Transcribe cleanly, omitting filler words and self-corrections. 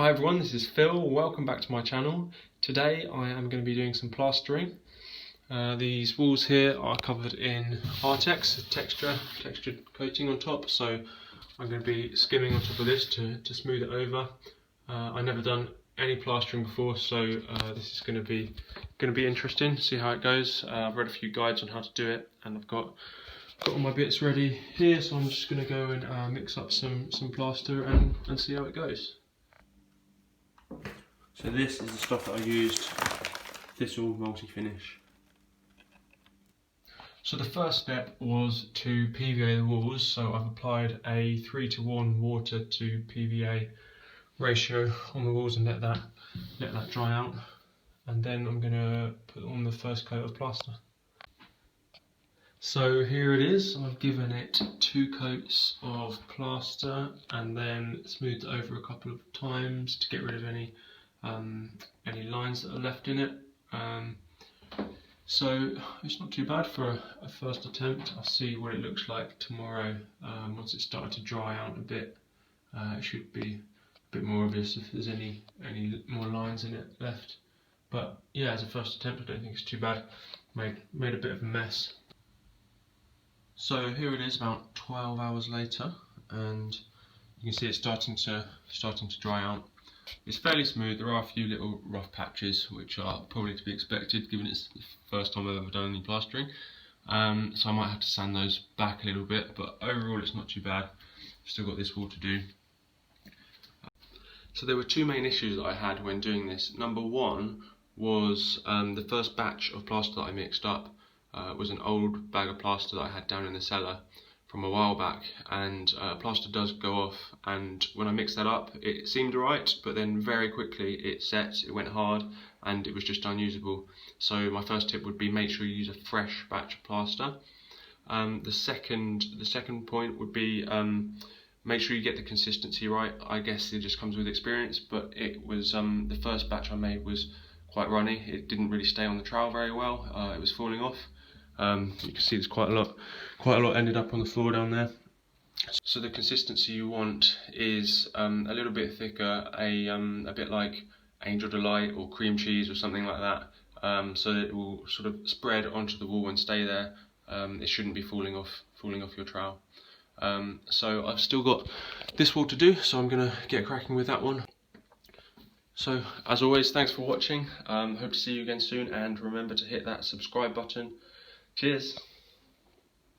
Hi everyone, this is Phil. Welcome back to my channel. Today I am going to be doing some plastering. These walls here are covered in Artex, textured coating on top, so I'm going to be skimming on top of this to smooth it over. I've never done any plastering before, so this is going to be interesting to see how it goes. I've read a few guides on how to do it, and I've got all my bits ready here, so I'm just going to go and mix up some plaster and see how it goes. So this is the stuff that I used, this all multi-finish. So the first step was to PVA the walls, so I've applied a 3:1 water to PVA ratio on the walls and let that dry out, and then I'm going to put on the first coat of plaster. So here it is. I've given it 2 coats of plaster and then smoothed it over a couple of times to get rid of any lines that are left in it. So it's not too bad for a first attempt. I'll see what it looks like tomorrow. Once it's started to dry out a bit, it should be a bit more obvious if there's any more lines in it left. But yeah, as a first attempt, I don't think it's too bad. Made a bit of a mess. So here it is, about 12 hours later, and you can see it's starting to dry out. It's fairly smooth. There are a few little rough patches, which are probably to be expected given it's the first time I've ever done any plastering. So I might have to sand those back a little bit, but overall it's not too bad. Still got this wall to do. So there were 2 main issues that I had when doing this. Number 1 was the first batch of plaster that I mixed up was an old bag of plaster that I had down in the cellar from a while back, and plaster does go off, and when I mixed that up it seemed right, but then very quickly it went hard and it was just unusable. So my first tip would be make sure you use a fresh batch of plaster. The second point would be make sure you get the consistency right. I guess it just comes with experience, but it was the first batch I made was quite runny. It didn't really stay on the trowel very well. It was falling off. You can see there's quite a lot ended up on the floor down there. So the consistency you want is a little bit thicker, a bit like Angel Delight or cream cheese or something like that, so that it will sort of spread onto the wall and stay there. It shouldn't be falling off your trowel. So I've still got this wall to do, so I'm gonna get cracking with that one. So as always, thanks for watching. Hope to see you again soon, and remember to hit that subscribe button. Cheers.